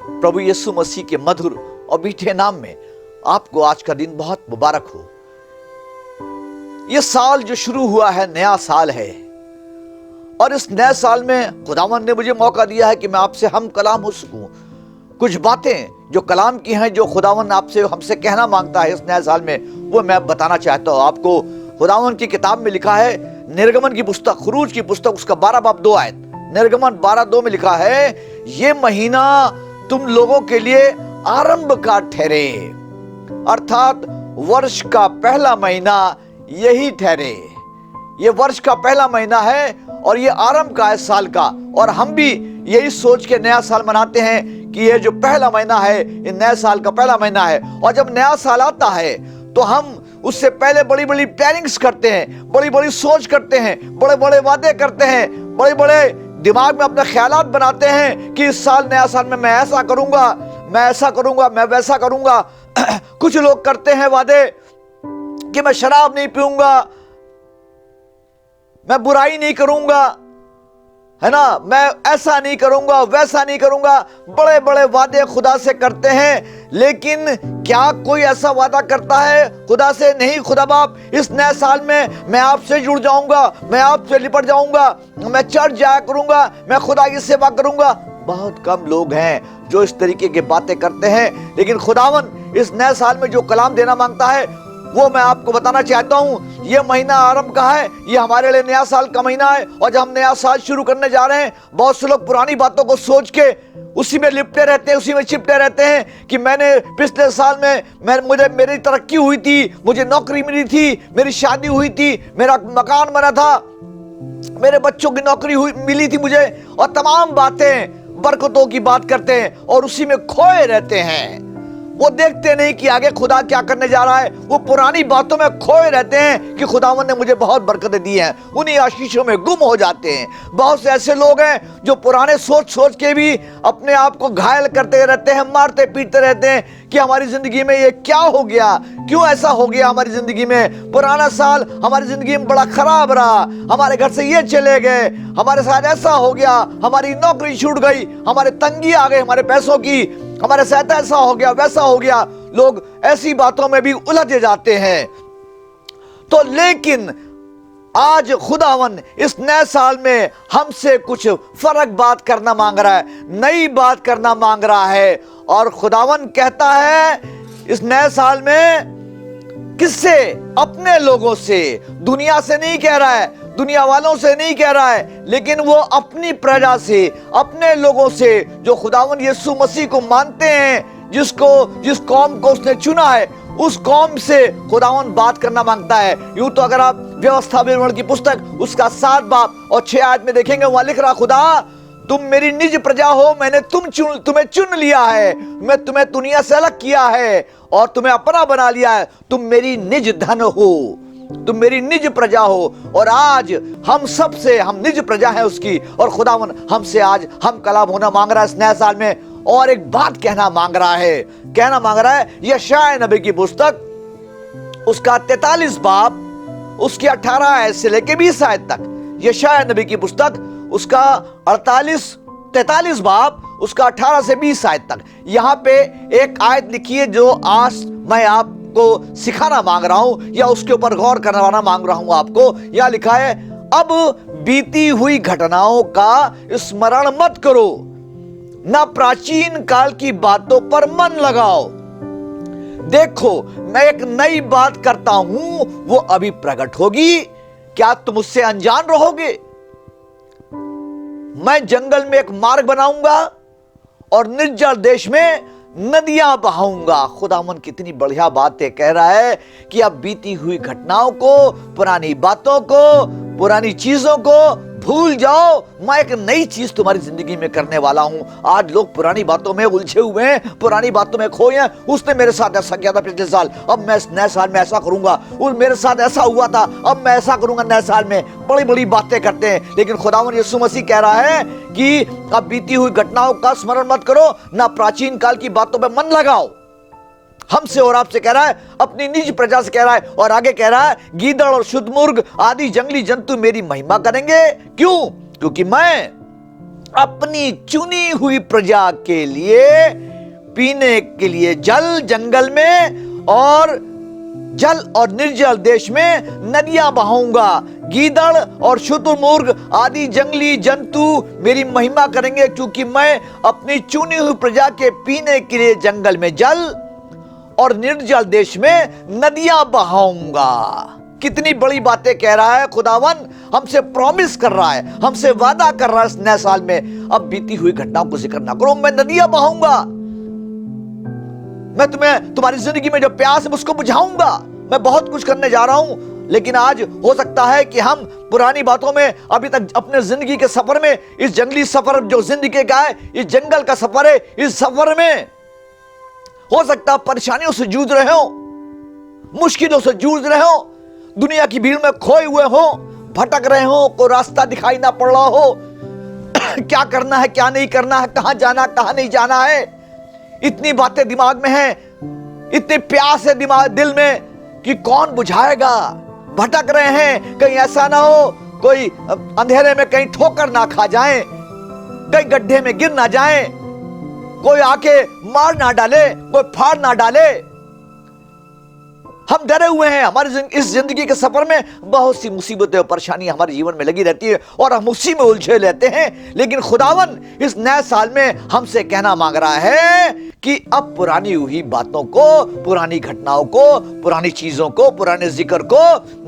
प्रभु यीशु मसीह के मधुर और मीठे नाम में आपको आज का दिन बहुत मुबारक हो। यह साल जो शुरू हुआ है नया साल है, और इस नए साल में खुदावंद ने मुझे मौका दिया है कि मैं आपसे हम कलाम हो सकूं। कुछ बातें जो कलाम की हैं, जो खुदावंद आपसे हमसे कहना मांगता है इस नए साल में, वो मैं बताना चाहता हूं आपको। खुदावंद की किताब में लिखा है, निर्गमन की पुस्तक, खुरूज की पुस्तक, उसका 12 बाब 2 आयत, निर्गमन 12:2 में लिखा है, ये महीना तुम लोगों के लिए आरंभ का ठहरे, अर्थात वर्ष का पहला महीना यही ठहरे। ये वर्ष का पहला महीना है और ये आरंभ का है साल का, और हम भी यही सोच के नया साल मनाते हैं कि ये जो पहला महीना है ये नए साल का पहला महीना है। और जब नया साल आता है तो हम उससे पहले बड़ी बड़ी प्लानिंग्स करते हैं, बड़ी बड़ी सोच करते हैं, बड़े बड़े वादे करते हैं, बड़े बड़े दिमाग में अपने ख्यालात बनाते हैं कि इस साल नया साल में मैं ऐसा करूंगा, मैं ऐसा करूंगा, मैं वैसा करूंगा। कुछ लोग करते हैं वादे कि मैं शराब नहीं पीऊंगा, मैं बुराई नहीं करूंगा, है ना, मैं ऐसा नहीं करूंगा, वैसा नहीं करूंगा। बड़े बड़े वादे खुदा से करते हैं, लेकिन क्या कोई ऐसा वादा करता है खुदा से? नहीं, खुदा बाप इस नए साल में मैं आपसे जुड़ जाऊंगा, मैं आपसे लिपट जाऊंगा, मैं चर्च जाया करूंगा, मैं खुदा की सेवा करूंगा। बहुत कम लोग हैं जो इस तरीके की बातें करते हैं। लेकिन खुदावन इस नए साल में जो कलाम देना मांगता है वो मैं आपको बताना चाहता हूं। ये महीना आरंभ का है, ये हमारे लिए नया साल का महीना है, और जब हम नया साल शुरू करने जा रहे हैं, बहुत से लोग पुरानी बातों को सोच के उसी में लिपटे रहते हैं, उसी में चिपटे रहते हैं कि मैंने पिछले साल में मेरी तरक्की हुई थी, मुझे नौकरी मिली थी, मेरी शादी हुई थी, मेरा मकान बना था, मेरे बच्चों की नौकरी मिली थी मुझे, और तमाम बातें बरकतों की बात करते हैं और उसी में खोए रहते हैं। वो देखते नहीं कि आगे खुदा क्या करने जा रहा है, वो पुरानी बातों में खोए रहते हैं कि खुदावन ने मुझे बहुत बरकतें दी हैं, उन्हीं आशीषों में गुम हो जाते हैं। बहुत से ऐसे लोग हैं जो पुराने सोच के भी अपने आप को घायल करते रहते हैं, मारते पीटते रहते हैं कि हमारी जिंदगी में ये क्या हो गया, क्यों ऐसा हो गया हमारी जिंदगी में, पुराना साल हमारी जिंदगी में बड़ा खराब रहा, हमारे घर से ये चले गए, हमारे साथ ऐसा हो गया, हमारी नौकरी छूट गई, हमारे तंगी आ गई हमारे पैसों की, हमारे साथ ऐसा हो गया, वैसा हो गया। लोग ऐसी बातों में भी उलझ जाते हैं। तो लेकिन आज खुदावन इस नए साल में हमसे कुछ फर्क बात करना मांग रहा है, नई बात करना मांग रहा है। और खुदावन कहता है इस नए साल में किससे? अपने लोगों से, दुनिया से नहीं कह रहा है, दुनिया वालों से नहीं कह रहा है, लेकिन वो अपनी प्रजा से, अपने लोगों से जो खुदावन यीशु मसीह को मानते हैं, जिस कौम को उसने चुना है, उस कौम से खुदावन बात करना मांगता है। यूं तो अगर आप व्यवस्था विवरण की पुस्तक उसका 7 बाब और 6 आयत में देखेंगे, वहां लिख रहा, खुदा तुम मेरी निज प्रजा हो, मैंने तुम्हें चुन लिया है, मैं तुम्हें दुनिया से अलग किया है और तुम्हें अपना बना लिया है, तुम मेरी निज धन हो, तुम मेरी निज प्रजा हो। और आज हम निज प्रजा है उसकी, और खुदावन हमसे आज हम कलाम होना मांग रहा है इस नए साल में। और एक बात कहना मांग रहा है यशायाह नबी की पुस्तक उसका 43 बाब उसकी 18 आयत से लेके 20 आयत तक, यशायाह नबी की पुस्तक उसका 43 बाब उसका 18 से 20 आयत तक। यहां पे एक आयत लिखी है जो आज मैं आपको सिखाना मांग रहा हूं, या उसके ऊपर गौर करवाना मांग रहा हूं आपको। यहां लिखा है, अब बीती हुई घटनाओं का स्मरण मत करो, न प्राचीन काल की बातों पर मन लगाओ। देखो मैं एक नई बात करता हूं, वो अभी प्रकट होगी, क्या तुम उससे अनजान रहोगे? मैं जंगल में एक मार्ग बनाऊंगा और निर्जल देश में नदियां बहाऊंगा। खुदावन कितनी बढ़िया बातें कह रहा है कि अब बीती हुई घटनाओं को, पुरानी बातों को, पुरानी चीजों को भूल जाओ, मैं एक नई चीज तुम्हारी जिंदगी में करने वाला हूं। आज लोग पुरानी बातों में उलझे हुए हैं, पुरानी बातों में खोए हैं। उसने मेरे साथ ऐसा किया था पिछले साल, अब मैं इस नए साल में ऐसा करूंगा, उस मेरे साथ ऐसा हुआ था, अब मैं ऐसा करूंगा नए साल में। बड़ी बड़ी बातें करते हैं, लेकिन खुदावन यीशु मसीह कह रहा है कि अब बीती हुई घटनाओं का स्मरण मत करो, ना प्राचीन काल की बातों पर मन लगाओ। हमसे और आपसे कह रहा है, अपनी निज प्रजा से कह रहा है, और आगे कह रहा है, गीदड़ और शुद्ध मुर्ग आदि जंगली जंतु मेरी महिमा करेंगे। क्यों? क्योंकि मैं अपनी चुनी हुई प्रजा के लिए पीने के लिए जल जंगल में और जल और निर्जल देश में नदियां बहाऊंगा। गीदड़ और शुतुरमुर्ग आदि जंगली जंतु मेरी महिमा करेंगे, क्योंकि मैं अपनी चुनी हुई प्रजा के पीने के लिए जंगल में जल और निर्जल देश में नदियां बहाऊंगा। कितनी बड़ी बातें कह रहा है खुदावन, हमसे प्रॉमिस कर रहा है, हमसे वादा कर रहा है इस नए साल में। अब बीती हुई घटनाओं को जिक्र ना करो, मैं नदियां बहाऊंगा, मैं तुम्हें तुम्हारी जिंदगी में जो प्यास है उसको बुझाऊंगा, मैं बहुत कुछ करने जा रहा हूं। लेकिन आज हो सकता है कि हम पुरानी बातों में अभी तक अपने जिंदगी के सफर में, इस जंगली सफर जो जिंदगी का है, इस जंगल का सफर है, इस सफर में हो सकता है परेशानियों से जूझ रहे हो, मुश्किलों से जूझ रहे हो, दुनिया की भीड़ में खोए हुए हो, भटक रहे हो, कोई रास्ता दिखाई ना पड़ रहा हो, क्या करना है क्या नहीं करना है, कहां जाना कहां नहीं जाना है। इतनी बातें दिमाग में हैं, इतनी प्यास है दिमाग दिल में कि कौन बुझाएगा। भटक रहे हैं, कहीं ऐसा ना हो कोई अंधेरे में कहीं ठोकर ना खा जाए, कहीं गड्ढे में गिर ना जाए, कोई आके मार ना डाले, कोई फाड़ ना डाले। हम डरे हुए हैं। हमारी इस जिंदगी के सफर में बहुत सी मुसीबतें और परेशानियां हमारे जीवन में लगी रहती है और हम उसी में उलझे रहते हैं। लेकिन खुदावन इस नए साल में हमसे कहना मांग रहा है कि अब पुरानी हुई बातों को, पुरानी घटनाओं को, पुरानी चीजों को, पुराने जिक्र को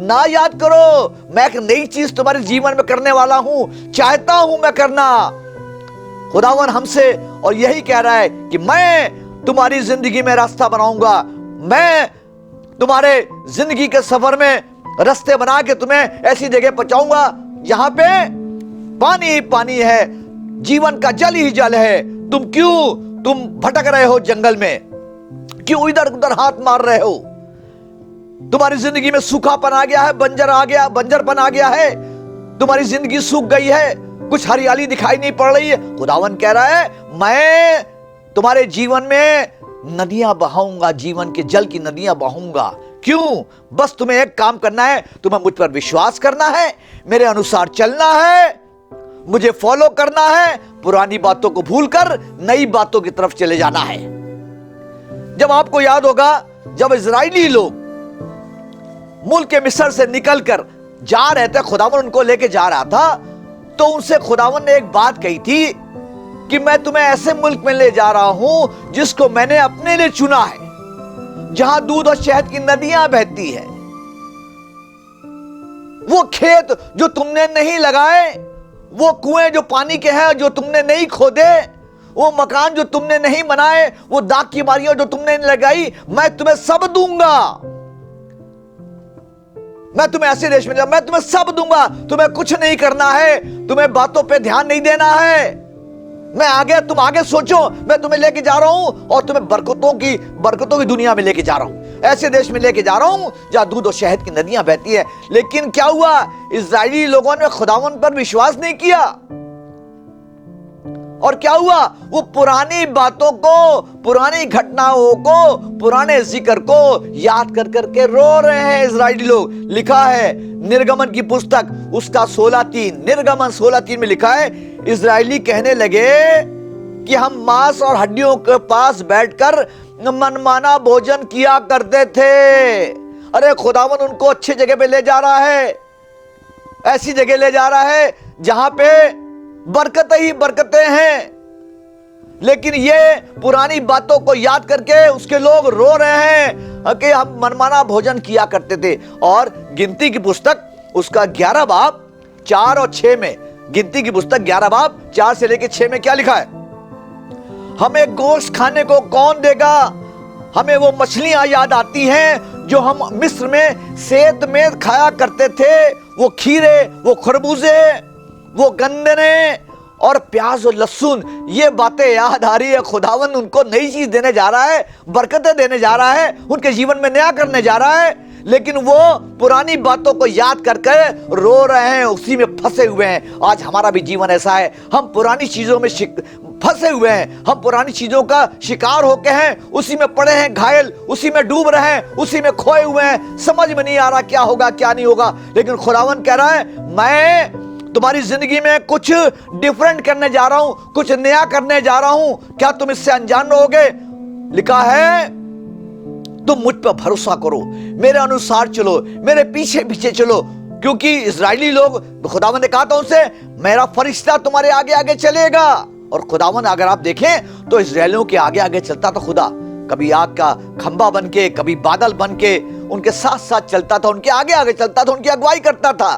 ना याद करो। मैं एक नई चीज तुम्हारे जीवन में करने वाला हूं, चाहता हूं मैं करना। खुदावन हमसे और यही कह रहा है कि मैं तुम्हारी जिंदगी में रास्ता बनाऊंगा, मैं तुम्हारे जिंदगी के सफर में रास्ते बना के तुम्हें ऐसी जगह पहुंचाऊंगा जहां पे पानी ही पानी है, जीवन का जल ही जल है। तुम भटक रहे हो जंगल में, क्यों इधर उधर हाथ मार रहे हो? तुम्हारी जिंदगी में सूखापन आ गया है, बंजरपन आ गया है, तुम्हारी जिंदगी सूख गई है, कुछ हरियाली दिखाई नहीं पड़ रही है। खुदावन कह रहा है मैं तुम्हारे जीवन में नदियां बहाऊंगा, जीवन के जल की नदियां बहाऊंगा। क्यों? बस तुम्हें एक काम करना है, तुम्हें मुझ पर विश्वास करना है, मेरे अनुसार चलना है, मुझे फॉलो करना है, पुरानी बातों को भूलकर नई बातों की तरफ चले जाना है। जब आपको याद होगा, जब इजरायली लोग मुल्क के मिस्र से निकलकर जा रहे थे, खुदावन उनको लेके जा रहा था, तो उनसे खुदावन ने एक बात कही थी कि मैं तुम्हें ऐसे मुल्क में ले जा रहा हूं जिसको मैंने अपने लिए चुना है, जहां दूध और शहद की नदियां बहती है। वो खेत जो तुमने नहीं लगाए, वो कुएं जो पानी के हैं जो तुमने नहीं खोदे, वो मकान जो तुमने नहीं बनाए, वो दाग की बारियां जो तुमने नहीं लगाई, मैं तुम्हें सब दूंगा। मैं तुम्हें ऐसे देश में, मैं तुम्हें सब दूंगा, तुम्हें कुछ नहीं करना है, तुम्हें बातों पे ध्यान नहीं देना है। तुम आगे सोचो, मैं तुम्हें लेके जा रहा हूं और तुम्हें बरकतों की दुनिया में लेके जा रहा हूं, ऐसे देश में लेके जा रहा हूं जहां दूध और शहद की नदियां बहती है। लेकिन क्या हुआ? इस्राएली लोगों ने खुदावन पर विश्वास नहीं किया और क्या हुआ? वो पुरानी बातों को, पुरानी घटनाओं को, पुराने जिक्र को याद कर करके रो रहे हैं इस्राएली लोग। लिखा है निर्गमन की पुस्तक उसका 16:3, निर्गमन 16:3 में लिखा है, इस्राएली कहने लगे कि हम मांस और हड्डियों के पास बैठकर मनमाना भोजन किया करते थे। अरे खुदावन उनको अच्छी जगह पे ले जा रहा है, ऐसी जगह ले जा रहा है जहां पे बरकतें ही बरकतें हैं। लेकिन ये पुरानी बातों को याद करके उसके लोग रो रहे हैं कि हम मनमाना भोजन किया करते थे। और गिनती की पुस्तक उसका 11 बाब 4 और 6 में, गिनती की पुस्तक 11 बाब 4 से लेकर 6 में क्या लिखा है? हमें गोश्त खाने को कौन देगा? हमें वो मछलियां याद आती हैं जो हम मिस्र में सेत में खाया करते थे, वो खीरे, वो खरबूजे, वो गन्ने और प्याज और लहसुन। ये बातें याद आ रही है। खुदावन उनको नई चीज देने जा रहा है, बरकतें देने जा रहा है, उनके जीवन में नया करने जा रहा है। लेकिन वो पुरानी बातों को याद करके रो रहे हैं, उसी में फंसे हुए हैं। आज हमारा भी जीवन ऐसा है, हम पुरानी चीजों में फंसे हुए हैं, हम पुरानी चीजों का शिकार होके हैं, उसी में पड़े हैं घायल, उसी में डूब रहे हैं, उसी में खोए हुए हैं। समझ में नहीं आ रहा क्या होगा क्या नहीं होगा। लेकिन खुदावन कह रहा है मैं तुम्हारी जिंदगी में कुछ डिफरेंट करने जा रहा हूं, कुछ नया करने जा रहा हूं, क्या तुम इससे अनजान रहोगे? लिखा है तुम मुझ पर भरोसा करो, मेरे अनुसार चलो, मेरे पीछे पीछे चलो। क्योंकि इजरायली लोग, खुदावन ने कहा था उनसे, मेरा फरिश्ता तुम्हारे आगे आगे चलेगा। और खुदावन अगर आप देखें तो इजरायलियों के आगे आगे चलता था खुदा, कभी आग का खंबा बन के, कभी बादल बन के उनके साथ साथ चलता था, उनके आगे आगे चलता था, उनकी अगुवाई करता था।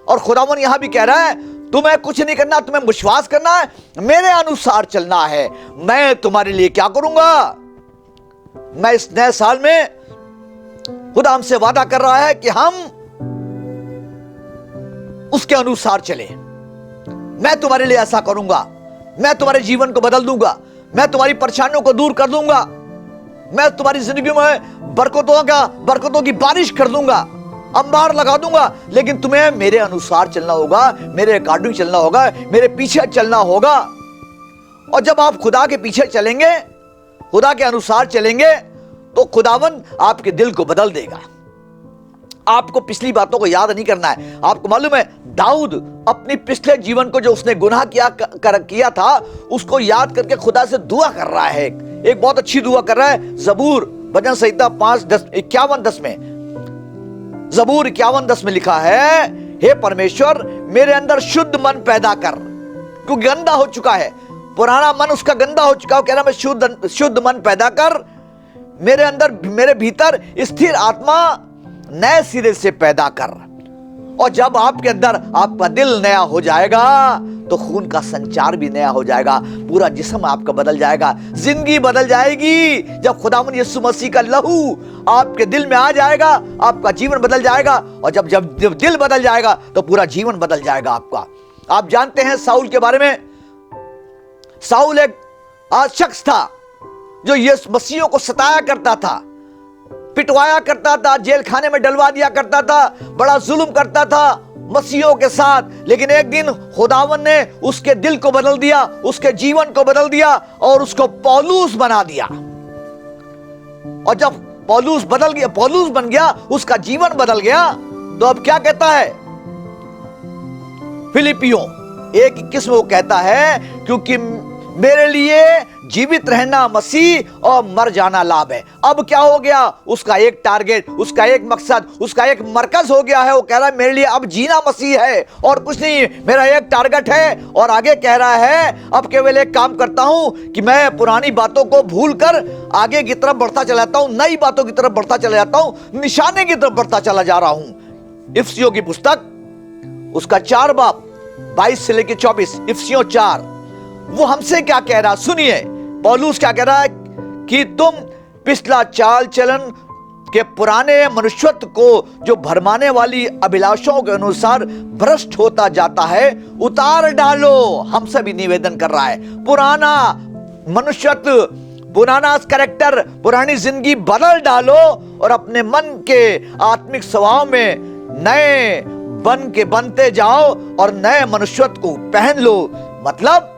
और खुदावन यहां भी कह रहा है तुम्हें कुछ नहीं करना, तुम्हें विश्वास करना है, मेरे अनुसार चलना है। मैं तुम्हारे लिए क्या करूंगा? मैं इस नए साल में खुदा हमसे वादा कर रहा है कि हम उसके अनुसार चले। मैं तुम्हारे लिए ऐसा करूंगा, मैं तुम्हारे जीवन को बदल दूंगा, मैं तुम्हारी परेशानियों को दूर कर दूंगा, मैं तुम्हारी जिंदगी में बरकतों की बारिश कर दूंगा, अंबार लगा दूंगा। लेकिन तुम्हें मेरे अनुसार चलना होगा, मेरे अकॉर्डिंग चलना होगा, मेरे पीछे चलना होगा। और जब आप खुदा के पीछे चलेंगे, खुदा के अनुसार चलेंगे, तो खुदावन आपके दिल को बदल देगा। आपको पिछली बातों को याद नहीं करना है। आपको मालूम है दाऊद अपनी पिछले जीवन को, जो उसने गुनाह किया था, उसको याद करके खुदा से दुआ कर रहा है। एक बहुत अच्छी दुआ कर रहा है। जबूर भजन संहिता 5:51 में, जबूर 51:10 में लिखा है, हे परमेश्वर मेरे अंदर शुद्ध मन पैदा कर, क्योंकि गंदा हो चुका है, पुराना मन उसका गंदा हो चुका है। कह रहा मैं शुद्ध मन पैदा कर, मेरे अंदर, मेरे भीतर स्थिर आत्मा नए सिरे से पैदा कर। और जब आपके अंदर आपका दिल नया हो जाएगा तो खून का संचार भी नया हो जाएगा, पूरा जिस्म आपका बदल जाएगा, जिंदगी बदल जाएगी। जब खुदावंद यीशु मसीह का लहू आपके दिल में आ जाएगा, आपका जीवन बदल जाएगा। और जब दिल बदल जाएगा तो पूरा जीवन बदल जाएगा आपका। आप जानते हैं साउल के बारे में, साउल एक शख्स था जो यीशु मसीह को सताया करता था, पिटवाया करता था, जेल खाने में डलवा दिया करता था, बड़ा जुल्म करता था मसीहों के साथ। लेकिन एक दिन खुदावन ने उसके दिल को बदल दिया, उसके जीवन को बदल दिया और उसको पौलुस बना दिया। और जब पौलुस बन गया, उसका जीवन बदल गया, तो अब क्या कहता है फिलिपियों 1:21 में वो कहता है, क्योंकि मेरे लिए जीवित रहना मसीह और मर जाना लाभ है। अब क्या हो गया? उसका एक टारगेट, उसका एक मकसद, उसका एक मरकज हो गया है। वो कह रहा है मेरे लिए अब जीना मसीह है और कुछ नहीं, मेरा एक टारगेट है। और आगे कह रहा है अब केवल एक काम करता हूं कि मैं पुरानी बातों को भूलकर आगे की तरफ बढ़ता चला जाता हूं, नई बातों की तरफ बढ़ता चला जाता हूं, निशाने की तरफ बढ़ता चला जा रहा हूं। इफिसियों की पुस्तक उसका 4:22 से लेकर 24, इफिसियों 4, वो हमसे क्या कह रहा सुनिए। पौलुस क्या कह रहा है कि तुम पिछला चाल चलन के पुराने मनुष्यत्व को, जो भरमाने वाली अभिलाषाओं के अनुसार भ्रष्ट होता जाता है, उतार डालो। हमसे भी निवेदन कर रहा है, पुराना मनुष्यत्व, पुराना कैरेक्टर, पुरानी जिंदगी बदल डालो और अपने मन के आत्मिक स्वभाव में नए बन के बनते जाओ और नए मनुष्यत्व को पहन लो। मतलब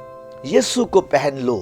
यीशु को पहन लो।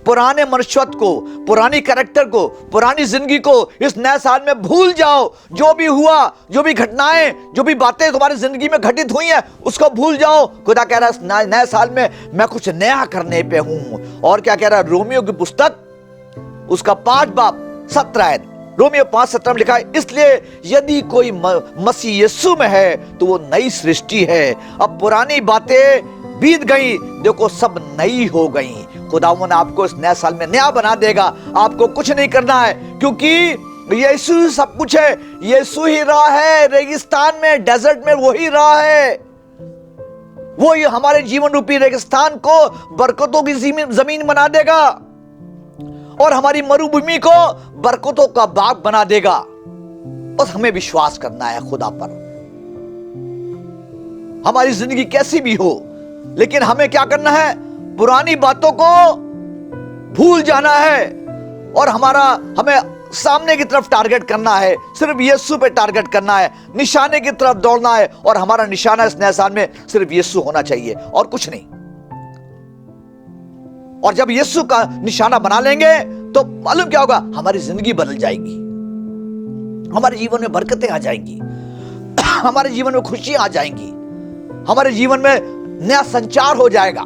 पुराने मनुष्यत्व को, पुरानी कैरेक्टर को, पुरानी जिंदगी को इस नए साल में भूल जाओ। जो भी हुआ, जो भी घटनाएं, जो भी बातें तुम्हारी जिंदगी में घटित हुई हैं, उसको भूल जाओ। खुदा कह रहा है नए साल में मैं कुछ नया करने पे हूं। और क्या कह रहा है? रोमियो की पुस्तक उसका 5:17, रोमियो 5:17 में लिखा है, इसलिए यदि कोई मसीह यीशु में है तो वो नई सृष्टि है, अब पुरानी बातें बीत गई, देखो सब नई हो गई। खुदावंद आपको इस नए साल में नया बना देगा। आपको कुछ नहीं करना है, क्योंकि यीशु ही सब कुछ है। यीशु ही राह है, रेगिस्तान में, डेजर्ट में वही राह है। वो ही हमारे जीवन रूपी रेगिस्तान को बरकतों की जमीन बना देगा और हमारी मरुभूमि को बरकतों का बाग बना देगा। बस हमें विश्वास करना है खुदा पर। हमारी जिंदगी कैसी भी हो, लेकिन हमें क्या करना है? पुरानी बातों को भूल जाना है और हमें सामने की तरफ टारगेट करना है, सिर्फ यीशु पे टारगेट करना है, निशाने की तरफ दौड़ना है। और हमारा निशाना इस नए साल में सिर्फ यीशु होना चाहिए और कुछ नहीं। और जब यीशु का निशाना बना लेंगे तो मालूम क्या होगा? हमारी जिंदगी बदल जाएगी, हमारे जीवन में बरकतें आ जाएंगी, हमारे जीवन में खुशियां आ जाएंगी। हमारे जीवन में नया संचार हो जाएगा,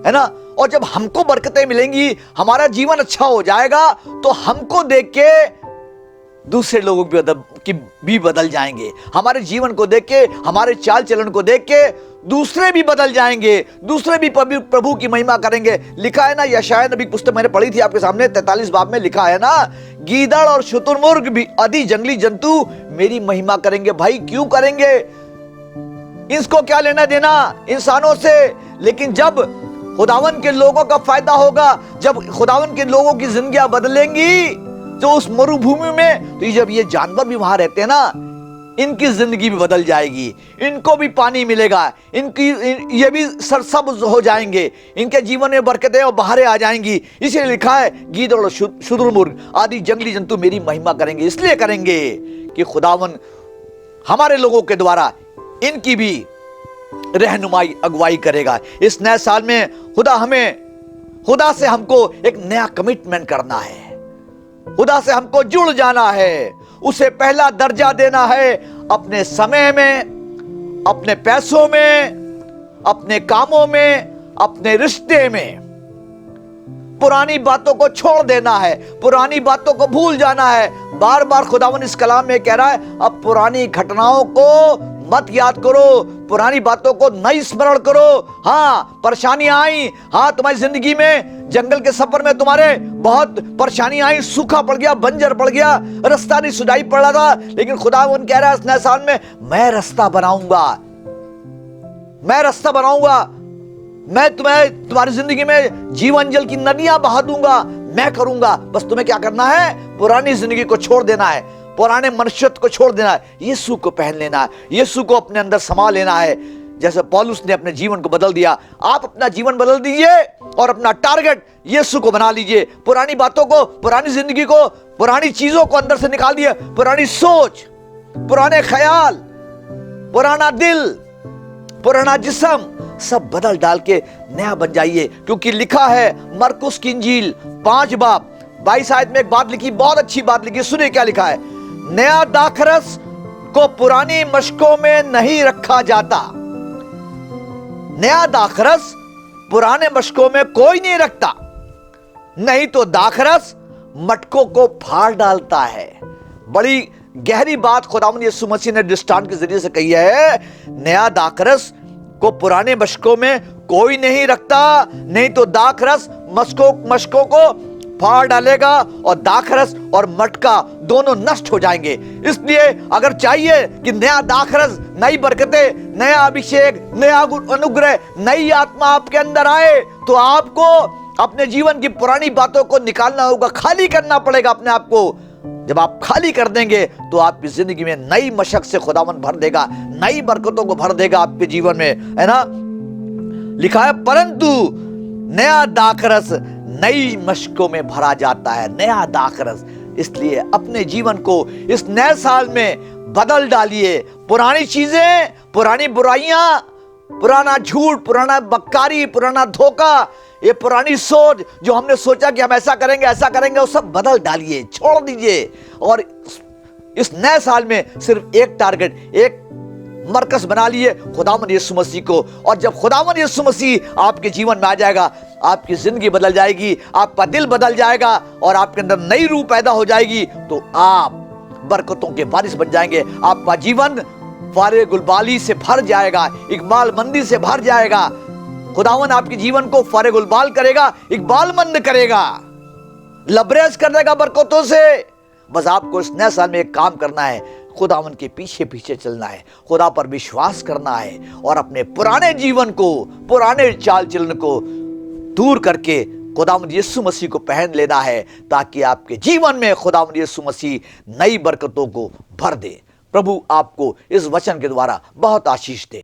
है ना। और जब हमको बरकतें मिलेंगी, हमारा जीवन अच्छा हो जाएगा, तो हमको देख के दूसरे लोगों की भी बदल जाएंगे। हमारे जीवन को देख के, हमारे चाल चलन को देख के दूसरे भी बदल जाएंगे, दूसरे भी प्रभु की महिमा करेंगे। लिखा है ना, यशायाह नबी पुस्तक मैंने पढ़ी थी आपके सामने, 43 बाब में लिखा है ना, गीदड़ और शुतुरमुर्ग भी आदि जंगली जंतु मेरी महिमा करेंगे। भाई क्यों करेंगे? इसको क्या लेना देना इंसानों से? लेकिन जब खुदावन के लोगों का फायदा होगा, जब खुदावन के लोगों की जिंदगियां बदलेंगी, तो उस मरुभूमि में, तो जब ये जानवर भी वहां रहते हैं ना, इनकी जिंदगी भी बदल जाएगी, इनको भी पानी मिलेगा, ये भी सरसब्ज हो जाएंगे, इनके जीवन में बरकतें और बहारें आ जाएंगी। इसलिए लिखा है, गीदड़ और शुतुरमुर्ग आदि जंगली जंतु मेरी महिमा करेंगे। इसलिए करेंगे कि खुदावन हमारे लोगों के द्वारा इनकी भी रहनुमाई अगुवाई करेगा। इस नए साल में खुदा से हमको एक नया कमिटमेंट करना है, खुदा से हमको जुड़ जाना है, उसे पहला दर्जा देना है अपने समय में, अपने पैसों में, अपने कामों में, अपने रिश्ते में। पुरानी बातों को छोड़ देना है, पुरानी बातों को भूल जाना है। बार बार खुदावन इस कलाम में कह रहा है, अब पुरानी घटनाओं को मत याद करो, पुरानी बातों को नई स्मरण करो। हाँ, परेशानियां आई, हाँ तुम्हारी जिंदगी में, जंगल के सफर में तुम्हारे बहुत परेशानी आई, सूखा पड़ गया, बंजर पड़ गया, रास्ता नहीं सुझाई पड़ रहा था, लेकिन खुदावन कह रहा है इस नए साल में, मैं रास्ता बनाऊंगा, मैं रास्ता बनाऊंगा, मैं तुम्हारी जिंदगी में जीवन जल की नदियां बहा दूंगा, मैं करूंगा। बस तुम्हें क्या करना है? पुरानी जिंदगी को छोड़ देना है, पुराने मनुष्यत्व को छोड़ देना है, यीशु को पहन लेना है, यीशु को अपने अंदर समा लेना है। जैसे पौलुस ने अपने जीवन को बदल दिया, आप अपना जीवन बदल दीजिए और अपना टारगेट यीशु को बना लीजिए। पुरानी बातों को, पुरानी जिंदगी को, पुरानी चीजों को अंदर से निकाल दिए, पुरानी सोच, पुराने ख्याल, पुराना दिल, पुराना जिस्म सब बदल डाल के नया बन जाइए। क्योंकि लिखा है मरकुस की इंजील 5 बाब 22 आयत में एक बात लिखी, बहुत अच्छी बात लिखी, सुनिए क्या लिखा है। नया दाखरस को पुरानी मशकों में नहीं रखा जाता। नया दाखरस पुराने मशकों में कोई नहीं रखता, नहीं तो दाखरस मटकों को फाड़ डालता है। बड़ी गहरी बात खुदावंद यीशु मसीह ने दृष्टांत के जरिए से कही है। नया दाखरस को पुराने मशकों में कोई नहीं रखता, नहीं तो दाखरस मशकों को फाड़ डालेगा और दाखरस और मटका दोनों नष्ट हो जाएंगे। इसलिए अगर चाहिए कि नया दाखरस, नई बरकतें, नया अभिषेक, नया अनुग्रह, नई आत्मा आपके अंदर आए, तो आपको अपने जीवन की पुरानी बातों को निकालना होगा, खाली करना पड़ेगा अपने आप को। जब आप खाली कर देंगे तो आपकी जिंदगी में नई मशक से खुदावन भर देगा, नई बरकतों को भर देगा आपके जीवन में, है ना। लिखा है परंतु नया दाखरस नई मशकों में भरा जाता है, नया दाखरस। इसलिए अपने जीवन को इस नए साल में बदल डालिए। पुरानी चीजें, पुरानी बुराइयां, पुराना झूठ, पुराना बक्कारी, पुराना धोखा, ये पुरानी सोच जो हमने सोचा कि हम ऐसा करेंगे, वो सब बदल डालिए, छोड़ दीजिए। और इस नए साल में सिर्फ एक टारगेट, एक मरकज बना लिए, खुदावंद यीशु मसीह को। और जब खुदावंद यीशु मसीह आपके जीवन में आ जाएगा, आपकी जिंदगी बदल जाएगी, आपका दिल बदल जाएगा और आपके अंदर नई रूह पैदा हो जाएगी, तो आप बरकतों के वारिस बन जाएंगे। आपका जीवन फारे गुलबाली से भर जाएगा, इकबाल मंदी से भर जाएगा। खुदावन आपके जीवन को फारे गुलबाल करेगा, इकबाल मंद करेगा, लबरेज कर देगा बरकतों से। बस आपको इस नए साल में एक काम करना है, खुदावन के पीछे पीछे चलना है, खुदा पर विश्वास करना है और अपने पुराने जीवन को, पुराने चाल चलन को दूर करके खुदावंद यीशु मसीह को पहन लेना है, ताकि आपके जीवन में खुदावंद यीशु मसीह नई बरकतों को भर दे। प्रभु आपको इस वचन के द्वारा बहुत आशीष दे।